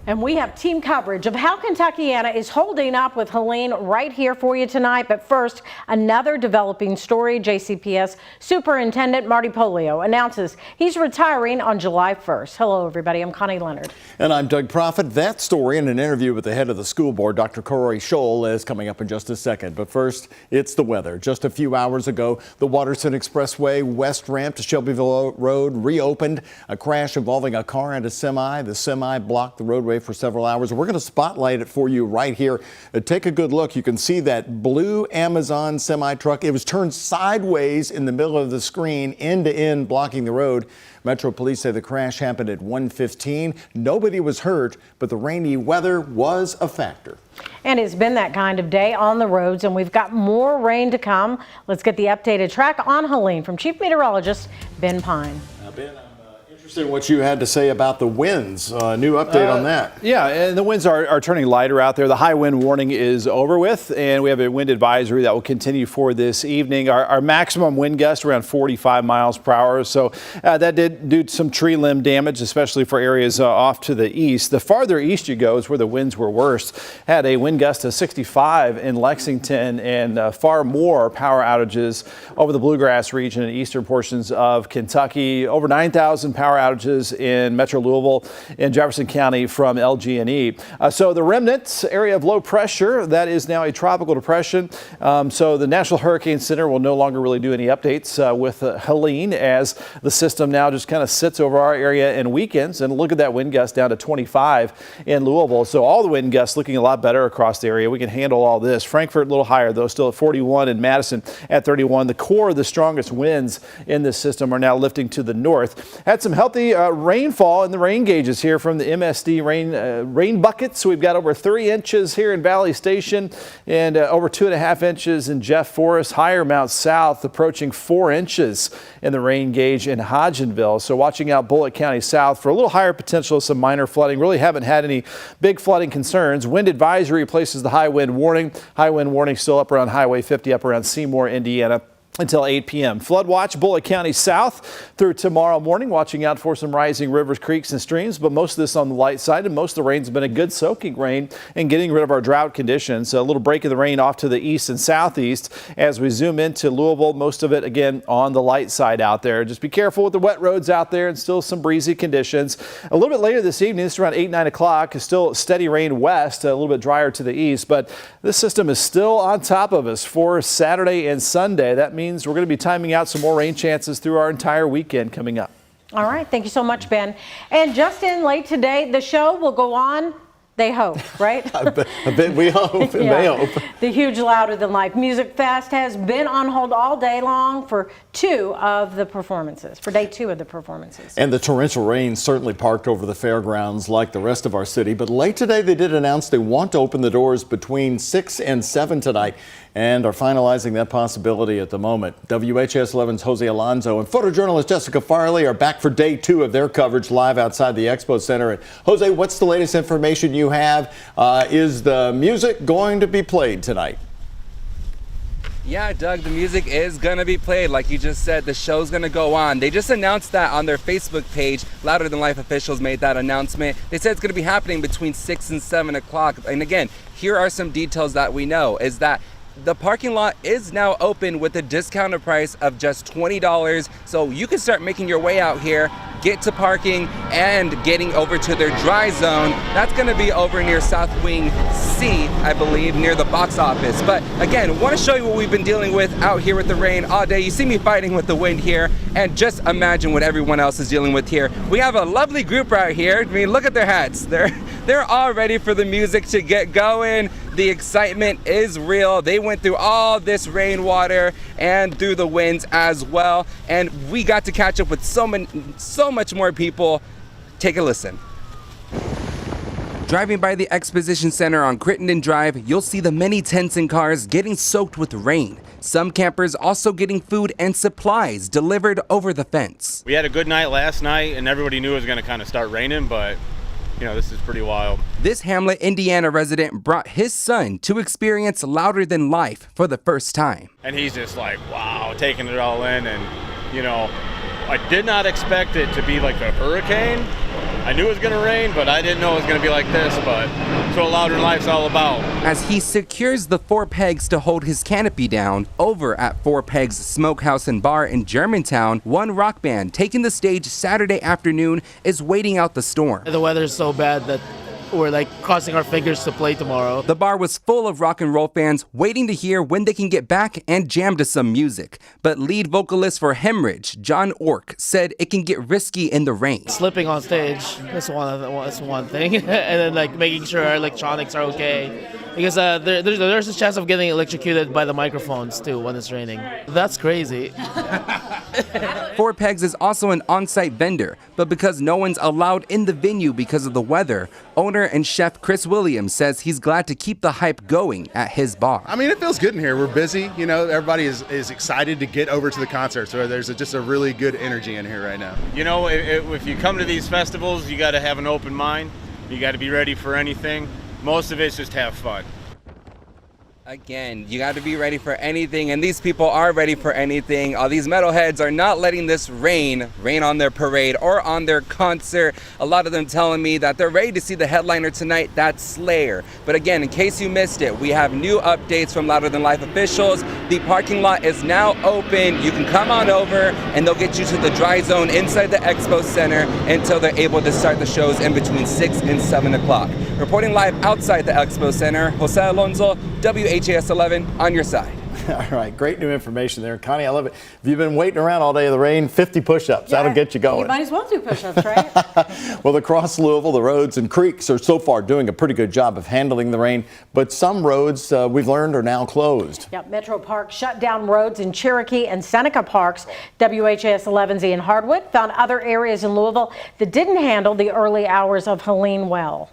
And we have team coverage of how Kentuckiana is holding up with Helen right here for you tonight. But first, another developing story. JCPS Superintendent Marty Polio announces he's retiring on July 1st. Hello, everybody. I'm Connie Leonard. And I'm Doug Proffitt. That story in an interview with the head of the school board, Dr. Corey Scholl, is coming up in just a second. But first, it's the weather. Just a few hours ago, the Waterson Expressway west ramp to Shelbyville Road reopened. A crash involving a car and a semi. The semi blocked the roadway for several hours. We're going to spotlight it for you right here. Take a good look. You can see that blue Amazon semi truck. It was turned sideways in the middle of the screen, end to end, blocking the road. Metro Police say the crash happened at 1:15. Nobody was hurt, but the rainy weather was a factor. And it's been that kind of day on the roads, and we've got more rain to come. Let's get the updated track on Helen from Chief Meteorologist Ben Pine. Ben, I'm interested in what you had to say about the winds. New update on that. Yeah, and the winds are turning lighter out there. The high wind warning is over with, and we have a wind advisory that will continue for this evening. Our maximum wind gust around 45 miles per hour. So that did do some tree limb damage, especially for areas off to the east. The farther east you go is where the winds were worst. Had a wind gust of 65 in Lexington and far more power outages over the Bluegrass region and eastern portions of Kentucky. Over 9,000 power outages in Metro Louisville and Jefferson County from LG&E. So the remnants area of low pressure, that is now a tropical depression. So the National Hurricane Center will no longer really do any updates with Helen, as the system now just kind of sits over our area in weekends. And look at that wind gust down to 25 in Louisville. So all the wind gusts looking a lot better across the area. We can handle all this. Frankfort a little higher though, still at 41, and Madison at 31. The core of the strongest winds in this system are now lifting to the north. Had some healthy rainfall in the rain gauges here from the MSD rain buckets. We've got over 3 inches here in Valley Station and over 2.5 inches in Jeff Forest. Higher Mount South approaching 4 inches in the rain gauge in Hodgenville. So watching out Bullitt County South for a little higher potential of some minor flooding. Really haven't had any big flooding concerns. Wind advisory replaces the high wind warning. High wind warning still up around Highway 50 up around Seymour, Indiana, until 8 p.m. Flood watch Bullitt County South through tomorrow morning. Watching out for some rising rivers, creeks, and streams, but most of this on the light side, and most of the rain's been a good soaking rain and getting rid of our drought conditions. A little break of the rain off to the east and southeast as we zoom into Louisville. Most of it again on the light side out there. Just be careful with the wet roads out there and still some breezy conditions. A little bit later this evening, it's around 8-9 o'clock, is still steady rain west, a little bit drier to the east, but this system is still on top of us for Saturday and Sunday. That means we're going to be timing out some more rain chances through our entire weekend coming up. All right. Thank you so much, Ben. And just in late today, the show will go on. They hope, right? I bet we hope, and yeah. they hope. The huge Louder Than Life Music Fest has been on hold all day long for day 2 of the performances. And the torrential rain certainly parked over the fairgrounds like the rest of our city. But late today, they did announce they want to open the doors between 6 and 7 tonight and are finalizing that possibility at the moment. WHAS11's Jose Alonso and photojournalist Jessica Farley are back for day 2 of their coverage live outside the Expo Center. And Jose, what's the latest information you have? Is the music going to be played tonight? Yeah, Doug, the music is going to be played. Like you just said, the show's going to go on. They just announced that on their Facebook page. Louder Than Life officials made that announcement. They said it's going to be happening between 6 and 7 o'clock. And again, here are some details that we know is that the parking lot is now open with a discounted price of just $20. So you can start making your way out here, get to parking and getting over to their dry zone. That's going to be over near South Wing C, I believe, near the box office. But again, want to show you what we've been dealing with out here with the rain all day. You see me fighting with the wind here, and just imagine what everyone else is dealing with here. We have a lovely group right here. I mean, look at their hats. They're all ready for the music to get going. The excitement is real. They went through all this rainwater and through the winds as well. And we got to catch up with so much more people. Take a listen. Driving by the Exposition Center on Crittenden Drive, you'll see the many tents and cars getting soaked with rain. Some campers also getting food and supplies delivered over the fence. We had a good night last night and everybody knew it was going to kind of start raining, but you know, this is pretty wild. This Hamlet, Indiana resident brought his son to experience Louder Than Life for the first time. And he's just like, wow, taking it all in. And, you know, I did not expect it to be like a hurricane. I knew it was going to rain, but I didn't know it was going to be like this, but that's what Louder Life's all about. As he secures the 4 pegs to hold his canopy down, over at 4 Pegs Smokehouse and Bar in Germantown, one rock band taking the stage Saturday afternoon is waiting out the storm. The weather's so bad that we're like crossing our fingers to play tomorrow. The bar was full of rock and roll fans waiting to hear when they can get back and jam to some music. But lead vocalist for Hemorrhage, John Ork, said it can get risky in the rain. Slipping on stage, that's one thing. And then like making sure our electronics are okay. Because there's a chance of getting electrocuted by the microphones too when it's raining. That's crazy. 4 Pegs is also an on-site vendor, but because no one's allowed in the venue because of the weather, owner and chef Chris Williams says he's glad to keep the hype going at his bar. I mean, it feels good in here. We're busy, you know, everybody is excited to get over to the concert, so there's just a really good energy in here right now. You know, if you come to these festivals, you got to have an open mind. You got to be ready for anything. Most of it's just have fun. Again, you got to be ready for anything, and these people are ready for anything. All these metalheads are not letting this rain on their parade or on their concert. A lot of them telling me that they're ready to see the headliner tonight, that's Slayer. But again, in case you missed it, we have new updates from Louder Than Life officials. The parking lot is now open. You can come on over, and they'll get you to the dry zone inside the Expo Center until they're able to start the shows in between 6 and 7 o'clock. Reporting live outside the Expo Center, Jose Alonso, WHAS11 on your side. All right, great new information there. Connie, I love it. If you've been waiting around all day in the rain, 50 push-ups, that'll get you going. You might as well do push-ups, right? Well, across Louisville, the roads and creeks are so far doing a pretty good job of handling the rain, but some roads we've learned are now closed. Yep, Metro Park shut down roads in Cherokee and Seneca Parks. WHAS11's Ian Hardwood found other areas in Louisville that didn't handle the early hours of Helene well.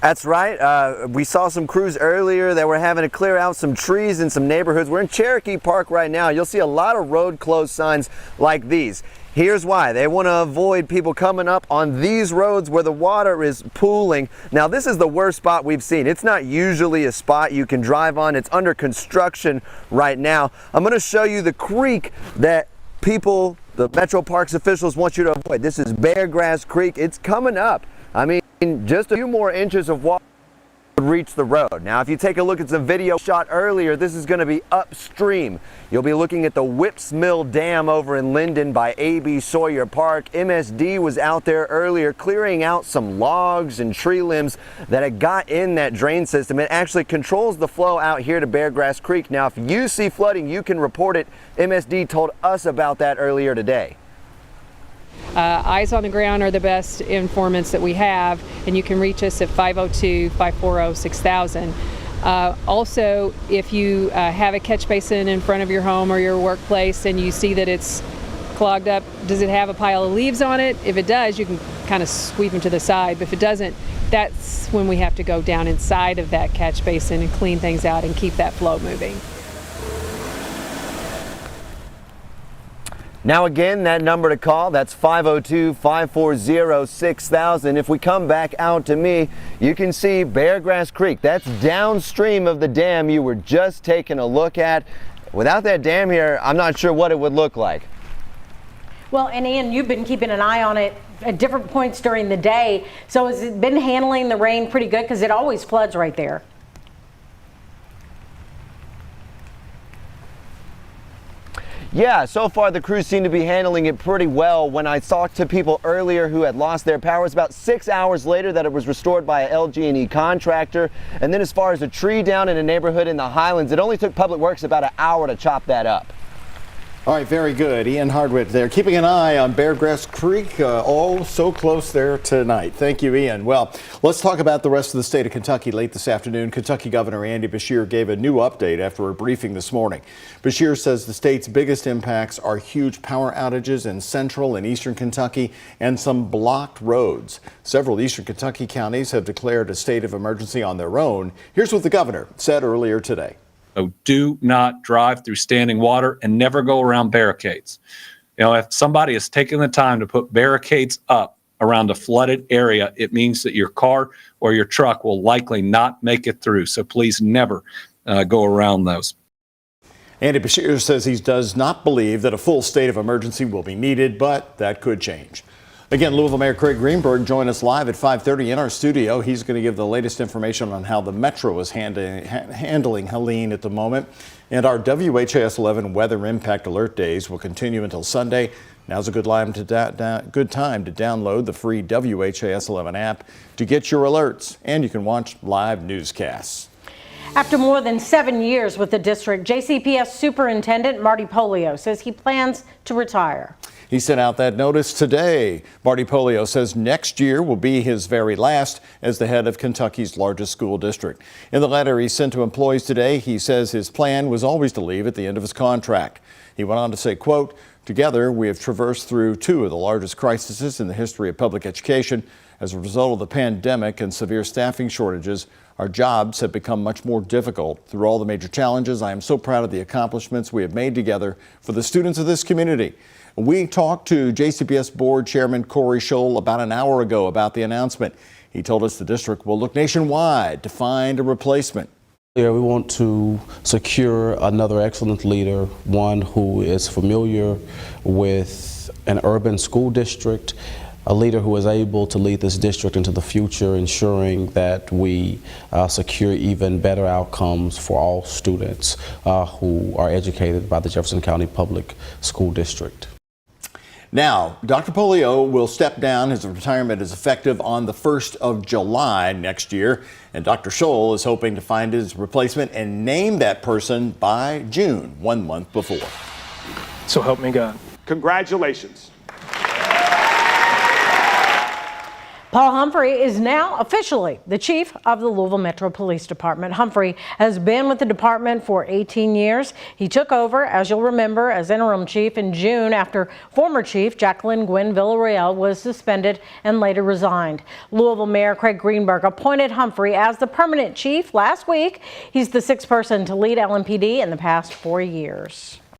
That's right. We saw some crews earlier that were having to clear out some trees in some neighborhoods. We're in Cherokee Park right now. You'll see a lot of road closed signs like these. Here's why. They want to avoid people coming up on these roads where the water is pooling. Now, this is the worst spot we've seen. It's not usually a spot you can drive on. It's under construction right now. I'm going to show you the creek that people, the Metro Parks officials, want you to avoid. This is Beargrass Creek. It's coming up. I mean, just a few more inches of water would reach the road. Now, if you take a look at some video shot earlier, this is going to be upstream. You'll be looking at the Whips Mill Dam over in Linden by A.B. Sawyer Park. MSD was out there earlier clearing out some logs and tree limbs that had got in that drain system. It actually controls the flow out here to Beargrass Creek. Now, if you see flooding, you can report it. MSD told us about that earlier today. Eyes on the ground are the best informants that we have, and you can reach us at 502-540-6000. Also, if you have a catch basin in front of your home or your workplace and you see that it's clogged up, does it have a pile of leaves on it? If it does, you can kind of sweep them to the side, but if it doesn't, that's when we have to go down inside of that catch basin and clean things out and keep that flow moving. Now again, that number to call, that's 502-540-6000. If we come back out to me, you can see Beargrass Creek. That's downstream of the dam you were just taking a look at. Without that dam here, I'm not sure what it would look like. Well, and Ian, you've been keeping an eye on it at different points during the day. So has it been handling the rain pretty good? Because it always floods right there. Yeah, so far the crews seem to be handling it pretty well. When I talked to people earlier who had lost their power, it was about 6 hours later that it was restored by a LG&E contractor. And then as far as a tree down in a neighborhood in the Highlands, it only took Public Works about an hour to chop that up. All right, very good. Ian Hardwick there, keeping an eye on Beargrass Creek, all so close there tonight. Thank you, Ian. Well, let's talk about the rest of the state of Kentucky. Late this afternoon, Kentucky Governor Andy Beshear gave a new update after a briefing this morning. Beshear says the state's biggest impacts are huge power outages in central and eastern Kentucky and some blocked roads. Several eastern Kentucky counties have declared a state of emergency on their own. Here's what the governor said earlier today. So do not drive through standing water and never go around barricades. You know, if somebody is taking the time to put barricades up around a flooded area, it means that your car or your truck will likely not make it through. So please never go around those. Andy Bashir says he does not believe that a full state of emergency will be needed, but that could change. Again, Louisville Mayor Craig Greenberg joined us live at 5:30 in our studio. He's going to give the latest information on how the Metro is handling Helene at the moment. And our WHAS11 weather impact alert days will continue until Sunday. Now's a good time to download the free WHAS11 app to get your alerts, and you can watch live newscasts. After more than 7 years with the district, JCPS Superintendent Marty Pollio says he plans to retire. He sent out that notice today. Marty Pollio says next year will be his very last as the head of Kentucky's largest school district. In the letter he sent to employees today, he says his plan was always to leave at the end of his contract. He went on to say, quote, "Together, we have traversed through two of the largest crises in the history of public education. As a result of the pandemic and severe staffing shortages, our jobs have become much more difficult. Through all the major challenges, I am so proud of the accomplishments we have made together for the students of this community." We talked to JCPS Board Chairman Corey Scholl about an hour ago about the announcement. He told us the district will look nationwide to find a replacement. We want to secure another excellent leader, one who is familiar with an urban school district, a leader who is able to lead this district into the future, ensuring that we secure even better outcomes for all students who are educated by the Jefferson County Public School District. Now, Dr. Pollio will step down. His retirement is effective on the 1st of July next year. And Dr. Scholl is hoping to find his replacement and name that person by June, 1 month before. So help me God. Congratulations. Paul Humphrey is now officially the chief of the Louisville Metro Police Department. Humphrey has been with the department for 18 years. He took over, as you'll remember, as interim chief in June after former chief Jacqueline Gwen Villarreal was suspended and later resigned. Louisville Mayor Craig Greenberg appointed Humphrey as the permanent chief last week. He's the sixth person to lead LMPD in the past 4 years.